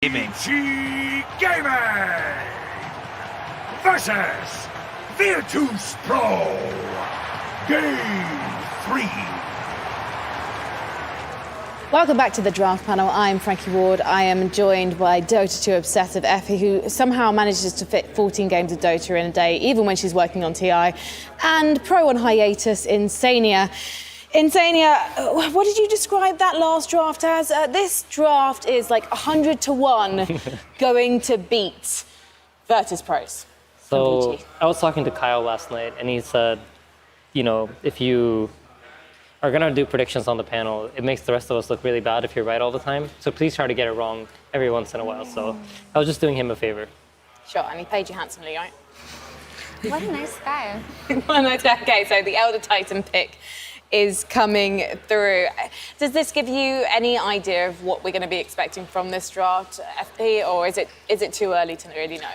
Vici versus Virtus Pro. Game 3. Welcome back to the draft panel. I'm Frankie Ward. I am joined by Dota 2 obsessive Effie, who somehow manages to fit 14 games of Dota in a day, even when she's working on TI, and pro on hiatus, Insania. Insania, what did you describe that last draft as? This draft is like 100 to 1 going to beat Virtus Pros. So I was talking to Kyle last night, and he said, you know, if you are going to do predictions on the panel, it makes the rest of us look really bad if you're right all the time. So please try to get it wrong every once in a while. So I was just doing him a favor. Sure, and he paid you handsomely, right? What a nice guy. Okay, so the Elder Titan pick is coming through. Does this give you any idea of what we're going to be expecting from this draft, FP, or is it too early to really know?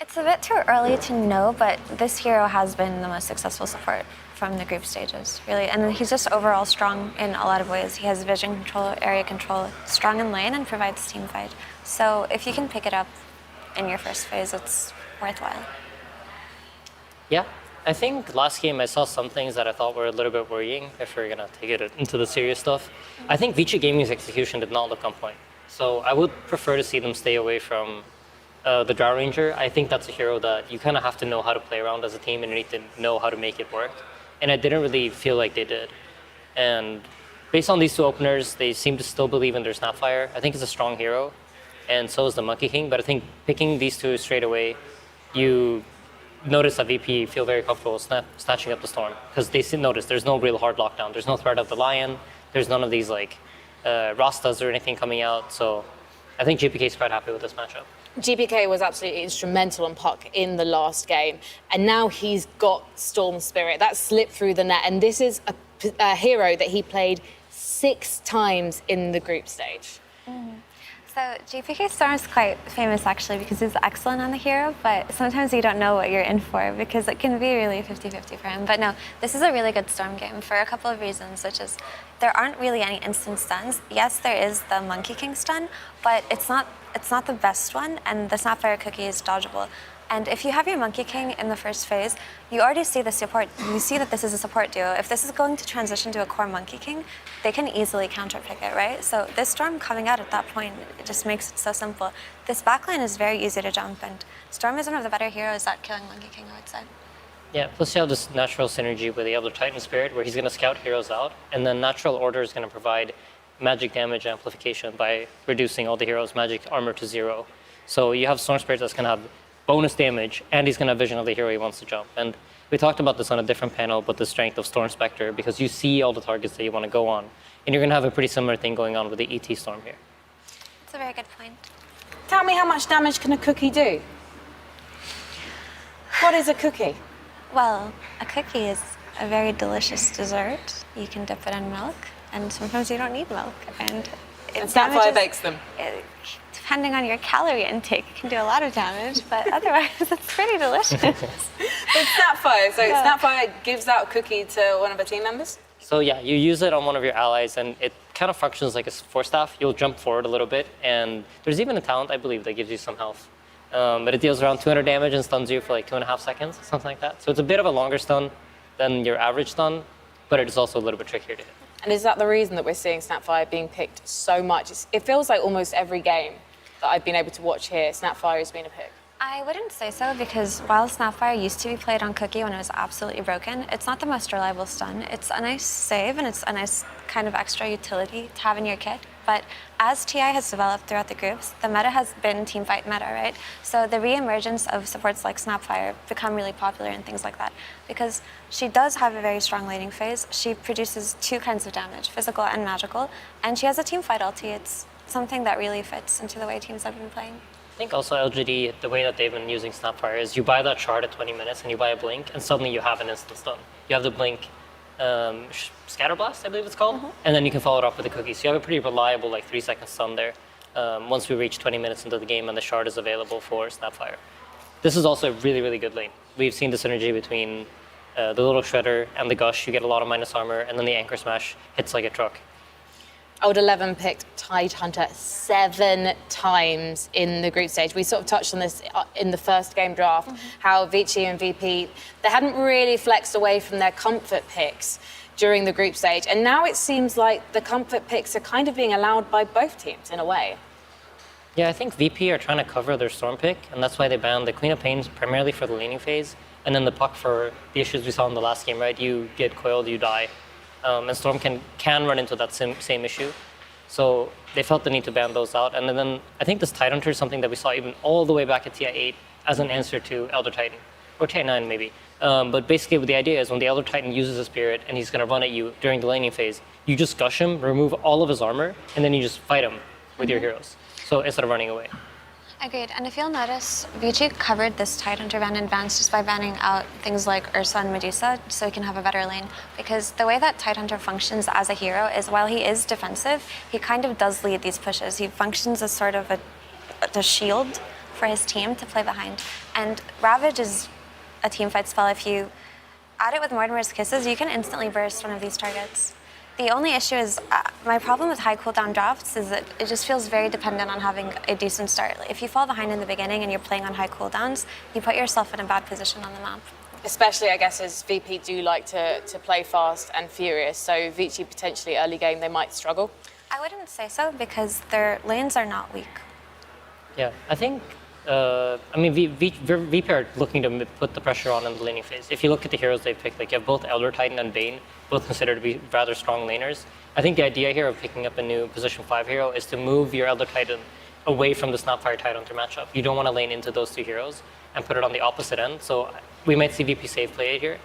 It's a bit too early to know, but this hero has been the most successful support from the group stages, really. And he's just overall strong in a lot of ways. He has vision control, area control, strong in lane, and provides team fight. So if you can pick it up in your first phase, it's worthwhile. Yeah, I think last game I saw some things that I thought were a little bit worrying if we're going to take it into the serious stuff. I think Vici Gaming's execution did not look on point. So I would prefer to see them stay away from the Drow Ranger. I think that's a hero that you kind of have to know how to play around as a team and you need to know how to make it work. And I didn't really feel like they did. And based on these two openers, they seem to still believe in their Snapfire. I think it's a strong hero, and so is the Monkey King. But I think picking these two straight away, you notice that VP feel very comfortable snatching up the Storm, because they notice there's no real hard lockdown. There's no threat of the Lion. There's none of these like Rastas or anything coming out. So I think GPK is quite happy with this matchup. GPK was absolutely instrumental on Puck in the last game, and now he's got Storm Spirit. That slipped through the net, and this is a hero that he played 6 times in the group stage. So GPK Storm is quite famous actually because he's excellent on the hero, but sometimes you don't know what you're in for because it can be really 50-50 for him. But no, this is a really good Storm game for a couple of reasons, which is there aren't really any instant stuns. Yes, there is the Monkey King stun, but it's not the best one, and the Snapfire cookie is dodgeable. And if you have your Monkey King in the first phase, you already see the support. You see that this is a support duo. If this is going to transition to a core Monkey King, they can easily counterpick it, right? So this Storm coming out at that point, it just makes it so simple. This backline is very easy to jump, and Storm is one of the better heroes at killing Monkey King, I would say. Yeah, plus you have this natural synergy with the Elder Titan Spirit, where he's going to scout heroes out, and then Natural Order is going to provide magic damage amplification by reducing all the heroes' magic armor to 0. So you have Storm Spirit that's going to have bonus damage, and he's going to have vision of the hero he wants to jump. And we talked about this on a different panel, but the strength of Storm Spectre, because you see all the targets that you want to go on. And you're going to have a pretty similar thing going on with the ET Storm here. That's a very good point. Tell me, how much damage can a cookie do? What is a cookie? Well, a cookie is a very delicious dessert. You can dip it in milk, and sometimes you don't need milk. And Snapfire bakes them. Depending on your calorie intake, it can do a lot of damage, but otherwise it's pretty delicious. But Snapfire, so Snapfire gives out a cookie to one of the team members? So yeah, you use it on one of your allies, and it kind of functions like a force staff. You'll jump forward a little bit, and there's even a talent, I believe, that gives you some health. But it deals around 200 damage and stuns you for like 2.5 seconds, something like that. So it's a bit of a longer stun than your average stun, but it is also a little bit trickier to hit. And is that the reason that we're seeing Snapfire being picked so much? It feels like almost every game that I've been able to watch here, Snapfire has been a pick. I wouldn't say so, because while Snapfire used to be played on Cookie when it was absolutely broken, it's not the most reliable stun. It's a nice save, and it's a nice kind of extra utility to have in your kit. But as TI has developed throughout the groups, the meta has been teamfight meta, right? So the re-emergence of supports like Snapfire become really popular and things like that. Because she does have a very strong laning phase. She produces 2 kinds of damage, physical and magical, and she has a teamfight ulti. It's something that really fits into the way teams have been playing. I think also LGD, the way that they've been using Snapfire is you buy that shard at 20 minutes and you buy a blink, and suddenly you have an instant stun. You have the blink Scatterblast, I believe it's called, and then you can follow it up with a cookie. So you have a pretty reliable like 3-second stun there once we reach 20 minutes into the game and the shard is available for Snapfire. This is also a really, really good lane. We've seen the synergy between the little Shredder and the Gush. You get a lot of minus armor, and then the Anchor Smash hits like a truck. Old 11 picked Tidehunter 7 times in the group stage. We sort of touched on this in the first game draft, how Vici and VP, they hadn't really flexed away from their comfort picks during the group stage. And now it seems like the comfort picks are kind of being allowed by both teams in a way. Yeah, I think VP are trying to cover their Storm pick, and that's why they banned the Queen of Pains primarily for the laning phase, and then the Puck for the issues we saw in the last game, right? You get coiled, you die. And Storm can run into that same issue. So they felt the need to ban those out. And then I think this Tidehunter is something that we saw even all the way back at Ti8 as an answer to Elder Titan, or Ti9 maybe. But basically the idea is when the Elder Titan uses a Spirit and he's going to run at you during the laning phase, you just gush him, remove all of his armor, and then you just fight him with your heroes. So instead of running away. Agreed. And if you'll notice, Vici covered this Tidehunter ban in advance just by banning out things like Ursa and Medusa so he can have a better lane. Because the way that Tidehunter functions as a hero is while he is defensive, he kind of does lead these pushes. He functions as sort of a shield for his team to play behind. And Ravage is a teamfight spell. If you add it with Mortimer's Kisses, you can instantly burst one of these targets. The only issue is, my problem with high cooldown drafts is that it just feels very dependent on having a decent start. If you fall behind in the beginning and you're playing on high cooldowns, you put yourself in a bad position on the map. Especially, I guess, as VP do like to play fast and furious, so Vici potentially early game, they might struggle. I wouldn't say so, because their lanes are not weak. Yeah, I think, VP are looking to put the pressure on in the laning phase. If you look at the heroes they picked, like you have both Elder Titan and Bane, both considered to be rather strong laners. I think the idea here of picking up a new position 5 hero is to move your Elder Titan away from the Snapfire Tidehunter matchup. You don't want to lane into those two heroes and put it on the opposite end. So we might see VP save play it here.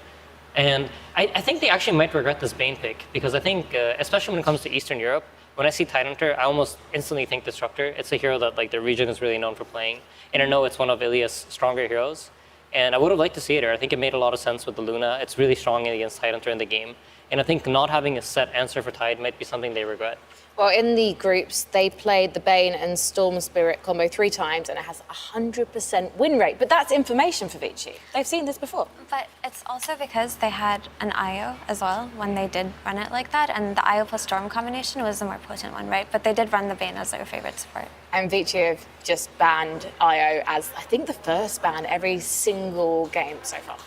And I think they actually might regret this Bane pick, because I think, especially when it comes to Eastern Europe, when I see Tidehunter, I almost instantly think Disruptor. It's a hero that like the region is really known for playing. And I know it's one of Ilia's stronger heroes. And I would have liked to see it here. I think it made a lot of sense with the Luna. It's really strong against Tidehunter in the game. And I think not having a set answer for Tide might be something they regret. Well, in the groups, they played the Bane and Storm Spirit combo 3 times, and it has a 100% win rate. But that's information for Vici. They've seen this before. But it's also because they had an IO as well when they did run it like that, and the IO plus Storm combination was the more potent one, right? But they did run the Bane as their favorite support. And Vici have just banned IO as, I think, the first ban every single game so far.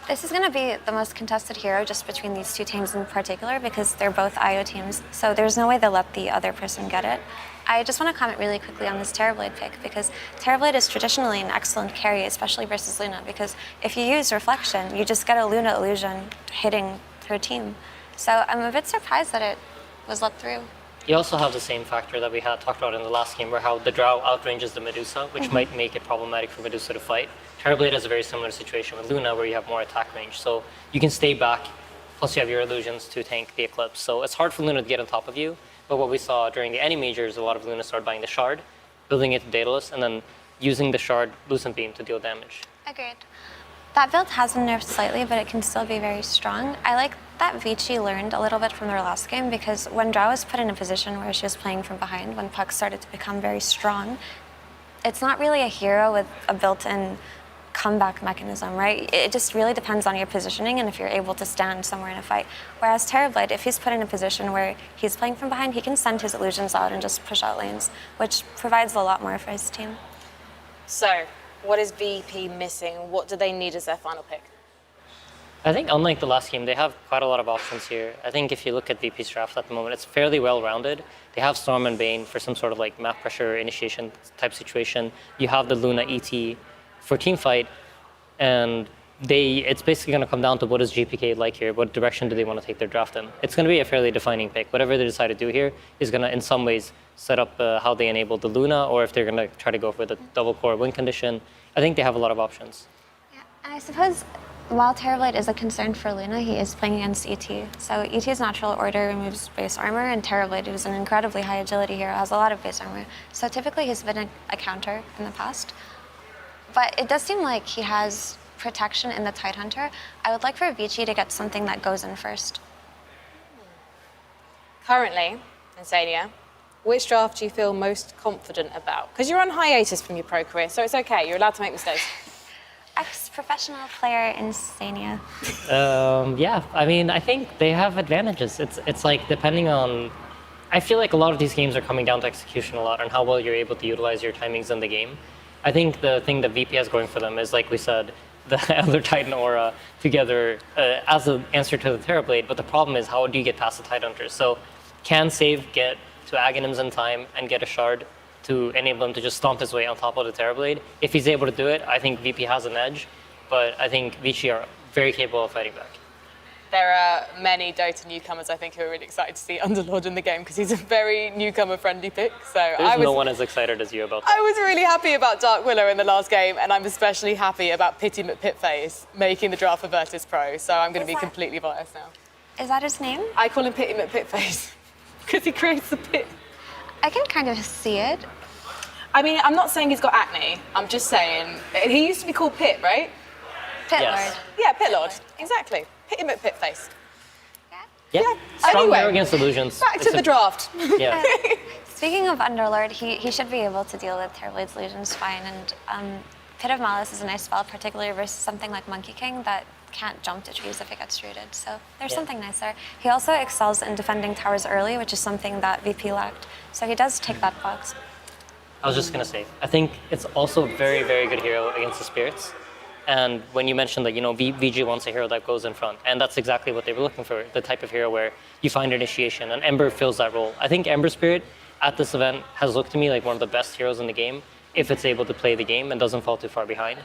This is going to be the most contested hero just between these two teams in particular, because they're both IO teams, so there's no way they'll let the other person get it. I just want to comment really quickly on this Terrorblade pick, because Terrorblade is traditionally an excellent carry, especially versus Luna, because if you use Reflection, you just get a Luna illusion hitting her team. So I'm a bit surprised that it was let through. You also have the same factor that we had talked about in the last game, where how the Drow outranges the Medusa, which might make it problematic for Medusa to fight. Terrorblade has a very similar situation with Luna, where you have more attack range, so you can stay back, plus you have your illusions to tank the Eclipse. So it's hard for Luna to get on top of you, but what we saw during the any majors, a lot of Luna started buying the Shard, building it to Daedalus, and then using the Shard Lucent Beam to deal damage. Agreed. That build has been nerfed slightly, but it can still be very strong. I like that Vici learned a little bit from their last game, because when Drow was put in a position where she was playing from behind, when Puck started to become very strong, it's not really a hero with a built-in comeback mechanism, right? It just really depends on your positioning and if you're able to stand somewhere in a fight. Whereas Terrorblade, if he's put in a position where he's playing from behind, he can send his illusions out and just push out lanes, which provides a lot more for his team. So, what is VP missing? What do they need as their final pick? I think unlike the last game, they have quite a lot of options here. I think if you look at VP's draft at the moment, it's fairly well-rounded. They have Storm and Bane for some sort of like map pressure initiation type situation. You have the Luna ET for team fight, and it's basically going to come down to what is JPK like here, what direction do they want to take their draft in. It's going to be a fairly defining pick. Whatever they decide to do here is going to, in some ways, set up how they enable the Luna, or if they're going to try to go for the double core win condition. I think they have a lot of options. Yeah, and I suppose while Terrorblade is a concern for Luna, he is playing against ET. So ET's natural order removes base armor, and Terrorblade, who's an incredibly high agility hero, has a lot of base armor. So typically he's been a counter in the past. But it does seem like he has protection in the Tidehunter. I would like for Vici to get something that goes in first. Currently, Insania, which draft do you feel most confident about? Because you're on hiatus from your pro career, so it's okay. You're allowed to make mistakes. Ex-professional player Insania. Yeah, I mean, I think they have advantages. It's like depending on I feel like a lot of these games are coming down to execution a lot and how well you're able to utilize your timings in the game. I think the thing that VP has going for them is, like we said, the Elder Titan aura together as an answer to the Terrorblade, but the problem is how do you get past the Tidehunters? So can Save get to Aghanims in time and get a shard to enable him to just stomp his way on top of the Terrorblade? If he's able to do it, I think VP has an edge, but I think Vici are very capable of fighting back. There are many Dota newcomers, I think, who are really excited to see Underlord in the game because he's a very newcomer-friendly pick. So There's no one as excited as you about that. I was really happy about Dark Willow in the last game, and I'm especially happy about Pity McPitface making the draft for Virtus Pro. So I'm going to be completely biased now. Is that his name? I call him Pity McPitface because he creates the pit. I can kind of see it. I mean, I'm not saying he's got acne. I'm just saying he used to be called Pit, right? Pit Yes. Lord. Yeah, Pit Lord. Exactly. Hit him at Pitface. Yeah. Strong Anyway, arrow against illusions. Back to the draft. Yeah. Speaking of Underlord, he should be able to deal with Terrorblade's illusions fine, and Pit of Malice is a nice spell, particularly versus something like Monkey King that can't jump to trees if it gets rooted. So there's something nice there. He also excels in defending towers early, which is something that VP lacked. So he does tick that box. I was just going to say, I think it's also a very, very good hero against the spirits. And when you mentioned that, VG wants a hero that goes in front, and that's exactly what they were looking for, the type of hero where you find initiation, and Ember fills that role. I think Ember Spirit at this event has looked to me like one of the best heroes in the game if it's able to play the game and doesn't fall too far behind.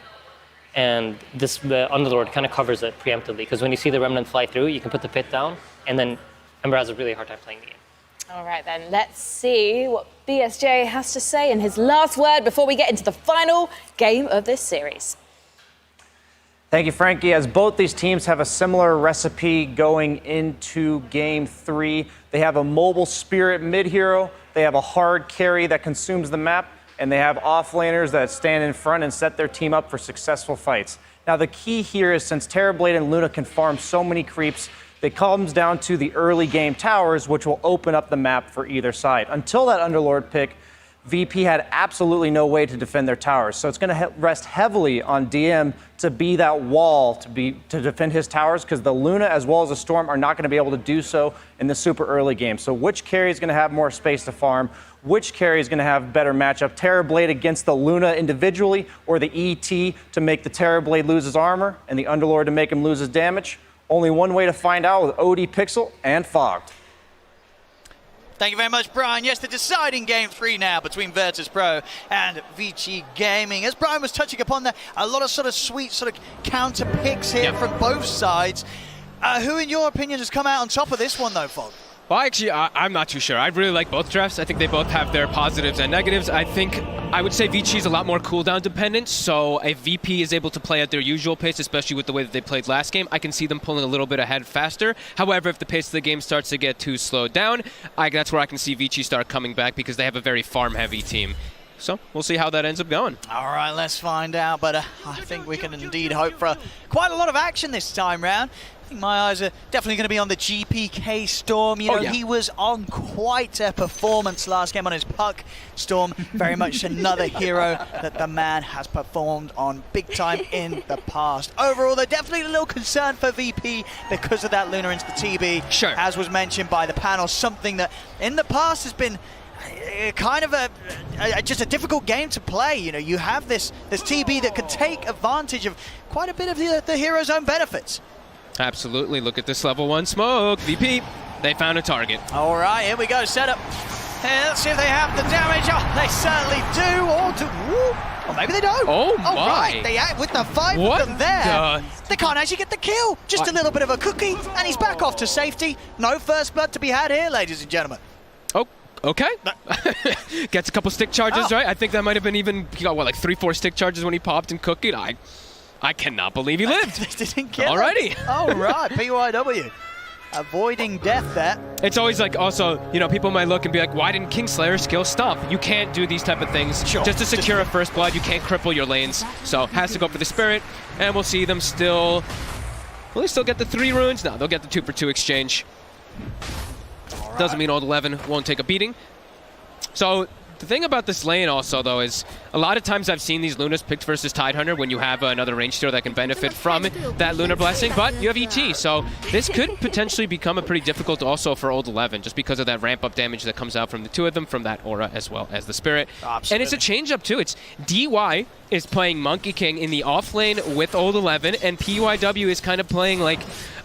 And the Underlord kind of covers it preemptively, because when you see the Remnant fly through, you can put the pit down, and then Ember has a really hard time playing the game. All right, then, let's see what BSJ has to say in his last word before we get into the final game of this series. Thank you, Frankie. As both these teams have a similar recipe going into Game 3, they have a mobile spirit mid-hero, they have a hard carry that consumes the map, and they have offlaners that stand in front and set their team up for successful fights. Now, the key here is since Terrorblade and Luna can farm so many creeps, it comes down to the early game towers, which will open up the map for either side. Until that Underlord pick, VP had absolutely no way to defend their towers. So it's going to rest heavily on DM to be that wall to defend his towers, because the Luna as well as the Storm are not going to be able to do so in the super early game. So which carry is going to have more space to farm? Which carry is going to have better matchup? Terrorblade against the Luna individually, or the ET to make the Terrorblade lose his armor and the Underlord to make him lose his damage? Only one way to find out with OD Pixel and Fogged. Thank you very much, Brian. Yes, the deciding Game 3 now between Virtus Pro and Vici Gaming. As Brian was touching upon there, a lot of sort of sweet sort of counter picks here from both sides. Who, in your opinion, has come out on top of this one, though, Fog? Well, actually, I'm not too sure. I really like both drafts. I think they both have their positives and negatives. I would say Vici is a lot more cooldown dependent, so if VP is able to play at their usual pace, especially with the way that they played last game, I can see them pulling a little bit ahead faster. However, if the pace of the game starts to get too slowed down, that's where I can see Vici start coming back, because they have a very farm-heavy team. So we'll see how that ends up going. All right, let's find out. But I think we can indeed hope for quite a lot of action this time round. I think my eyes are definitely going to be on the GPK Storm. You know, he was on quite a performance last game on his puck. Storm, very much another hero that the man has performed on big time in the past. Overall, they're definitely a little concerned for VP because of that Luna into the TB. Sure. As was mentioned by the panel, something that in the past has been kind of just a difficult game to play. You know, you have this TB that can take advantage of quite a bit of the hero's own benefits. Absolutely. Look at this level 1 smoke. VP, they found a target. All right, here we go. Setup. Let's see if they have the damage. Oh, they certainly do. Or maybe they don't. Oh, my. Right. They with the 5 of them there. They can't actually get the kill. Just a little bit of a cookie, and he's back off to safety. No first blood to be had here, ladies and gentlemen. Oh, okay. Gets a couple stick charges, right? I think that might have been even, he got, like 3-4 stick charges when he popped and cooked it. I cannot believe he lived. They didn't kill Alrighty. him. All right, PYW. Avoiding death there. It's always like, also, people might look and be like, why didn't Kingslayer skill stomp? You can't do these type of things. Sure. Just to secure a first blood, you can't cripple your lanes. So, has to go for the Spirit, and we'll see them still... Will they still get the 3 runes? No, they'll get the 2-for-2 exchange. Doesn't mean Old 11 won't take a beating. So, The thing about this lane also, though, is a lot of times I've seen these Lunas picked versus Tidehunter when you have another range hero that can benefit from that Lunar Blessing, but you have ET, so this could potentially become a pretty difficult also for Old 11, just because of that ramp-up damage that comes out from the two of them, from that aura as well as the Spirit. Absolutely. And it's a change-up, too. It's DY is playing Monkey King in the off lane with Old 11, and PYW is kind of playing, like,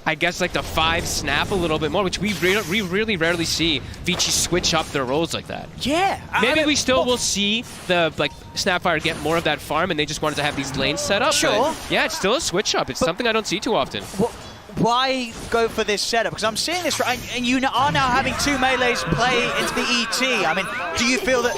I guess, like the 5 snap a little bit more, which we really rarely see Vici switch up their roles like that. Yeah. Maybe we still will see the Snapfire get more of that farm, and they just wanted to have these lanes set up. Sure. But yeah, it's still a switch up. It's something I don't see too often. Why go for this setup? Because I'm seeing this, and you are now having 2 melees play into the ET. I mean, do you feel that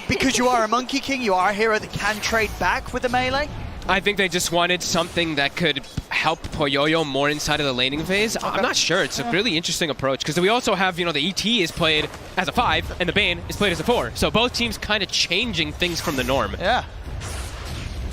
because you are a Monkey King, you are a hero that can trade back with the melee? I think they just wanted something that could help Poyoyo more inside of the laning phase. I'm not sure. It's a really interesting approach because we also have, the ET is played as a 5 and the Bane is played as a 4. So both teams kind of changing things from the norm. Yeah.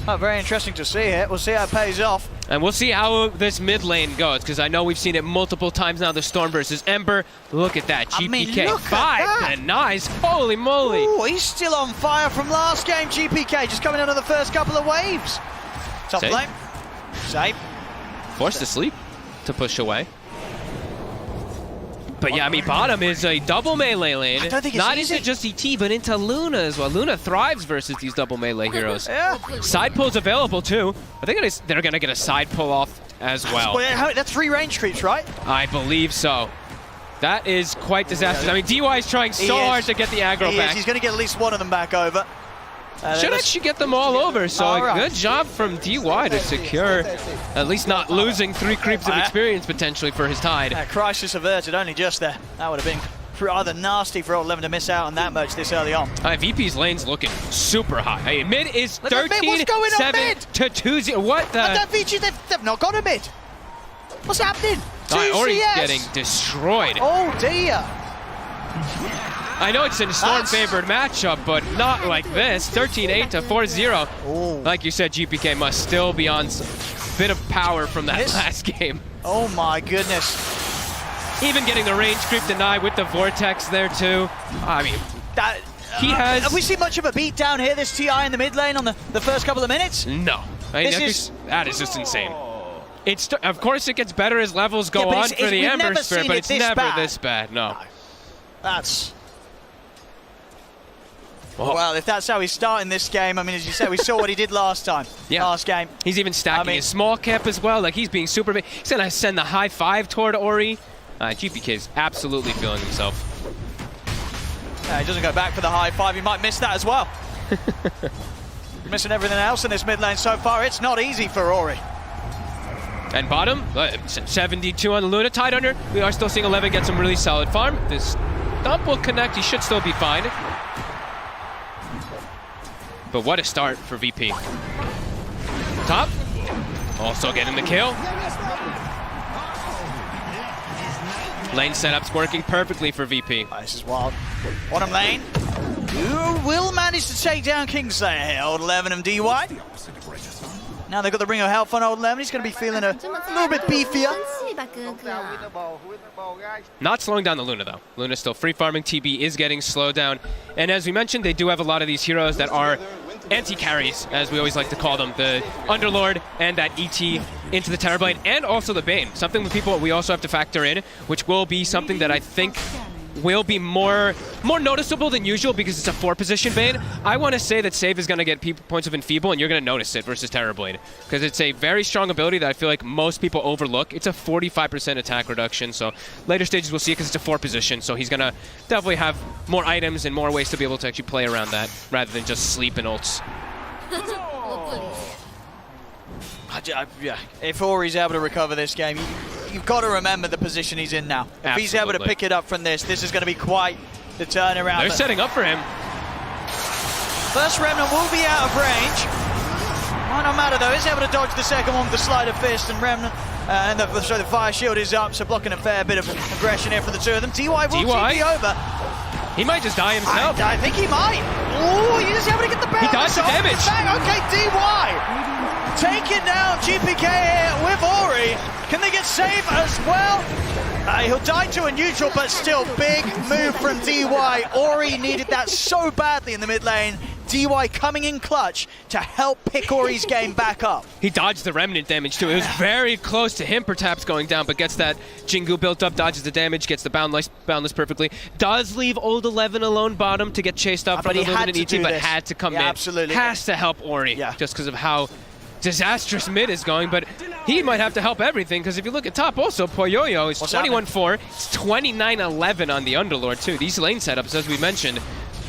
Oh, very interesting to see it. We'll see how it pays off. And we'll see how this mid lane goes, because I know we've seen it multiple times now, the Storm versus Ember. Look at that, GPK. I mean, look 5 at that. and nice. Holy moly. Ooh, he's still on fire from last game, GPK, just coming out of the first couple of waves. Top Save. lane. Save. Forced to sleep to push away. But yeah, I mean, bottom is a double melee lane. I don't think it's Not easy. into just ET, but into Luna as well. Luna thrives versus these double melee heroes. Yeah. Side pull's available too. I think they're going to get a side pull off as well. That's 3 range creeps, right? I believe so. That is quite disastrous. I mean, DY is trying so hard to get the aggro back. He's going to get at least one of them back over. Should actually get them all over, so All good job from DY to secure, at least not losing 3 creeps of experience potentially for his Tide. Crisis averted, only just there. That would have been rather nasty for Old 11 to miss out on that much this early on. VP's lane's looking super high. Hey, mid is Look at mid, what's going on 13-7 mid? to 2-0. What the? Vici, they've not got a mid. What's happening? 2 Ori's CS. getting destroyed. Oh dear. I know it's a Storm-favored matchup, but not like this. 13-8 to 4-0. Like you said, GPK must still be on a bit of power from that last game. Oh my goodness. Even getting the range creep denied with the Vortex there too. I mean, he has... Have we seen much of a beat down here, this TI in the mid lane on the first couple of minutes? No. I mean, that is just insane. Of course, it gets better as levels go on for the Ember Spirit, but it's never this bad. No. That's... Well, if that's how he's starting this game, I mean, as you said, we saw what he did last time. Yeah. Last game. He's even stacking his small cap as well. Like, he's being super big. He's going to send the high 5 toward Ori. GPK is absolutely feeling himself. He doesn't go back for the high 5. He might miss that as well. Missing everything else in this mid lane so far. It's not easy for Ori. And bottom, 72 on the Luna. Tidehunter, we are still seeing 11 get some really solid farm. This dump will connect. He should still be fine. But what a start for VP. Top, also getting the kill. Lane setup's working perfectly for VP. This is wild. Bottom lane. Who will manage to take down Kingslayer here? Old 11 and DY. Now they've got the Ring of Health on Old 11. He's going to be feeling a little bit beefier. Not slowing down the Luna, though. Luna's still free farming. TB is getting slowed down. And as we mentioned, they do have a lot of these heroes that are anti-carries, as we always like to call them. The Underlord and that ET into the Terrorblade, and also the Bane. Something with people we also have to factor in, which will be something that I think will be more noticeable than usual because it's a 4-position Bane. I want to say that Save is going to get points of Enfeeble, and you're going to notice it versus Terrorblade because it's a very strong ability that I feel like most people overlook. It's a 45% attack reduction, so later stages we'll see it because it's a 4-position, so he's going to definitely have more items and more ways to be able to actually play around that rather than just sleep and ults. Yeah, if Ori's able to recover this game, you've got to remember the position he's in now. If he's able to pick it up from this is going to be quite the turnaround. They're setting up for him. First Remnant will be out of range. Might not matter though, he's able to dodge the second one with the Sleight of Fist, and Remnant, so the Fire Shield is up, so blocking a fair bit of aggression here for the two of them. DY will TP over. He might just die himself. I think he might. Oh, he's able to get the bounce. He dodged the damage. Okay, DY. taking down GPK here with Ori. Can they get save as well? He'll die to a neutral, but still big move from DY. Ori needed that so badly in the mid lane. DY coming in clutch to help pick Ori's game back up. He dodged the remnant damage too. It was very close to him perhaps going down, but gets that Jingu built up, dodges the damage, gets the boundless perfectly. Does leave old 11 alone bottom to get chased up from the Luminant ET, but had to come in. Absolutely. Has to help Ori just because of how disastrous mid is going, but he might have to help everything, because if you look at top also, Poyoyo is 21-4, it's 29-11 on the Underlord too. These lane setups, as we mentioned,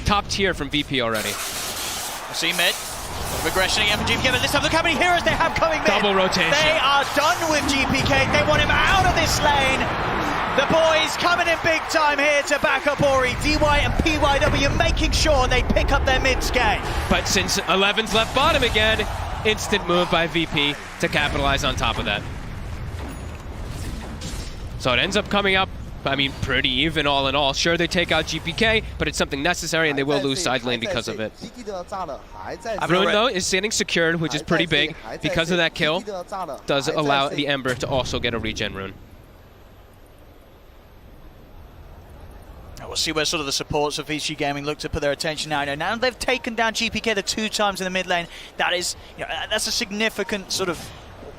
top tier from VP already. We'll see mid. Regression again from GPK, but this time look how many heroes they have coming mid. Double rotation. They are done with GPK. They want him out of this lane. The boys coming in big time here to back up Ori. DY and PYW making sure they pick up their mid game. But since 11's left bottom again, instant move by VP to capitalize on top of that. So it ends up coming up, I mean, pretty even all in all. Sure, they take out GPK, but it's something necessary, and they will lose side lane because of it. Ruin, though, is getting secured, which is pretty big. Because of that kill, does allow the Ember to also get a regen rune. We'll see where sort of the supports of Vici Gaming look to put their attention now. Now they've taken down GPK the 2 times in the mid lane. That is, that's a significant sort of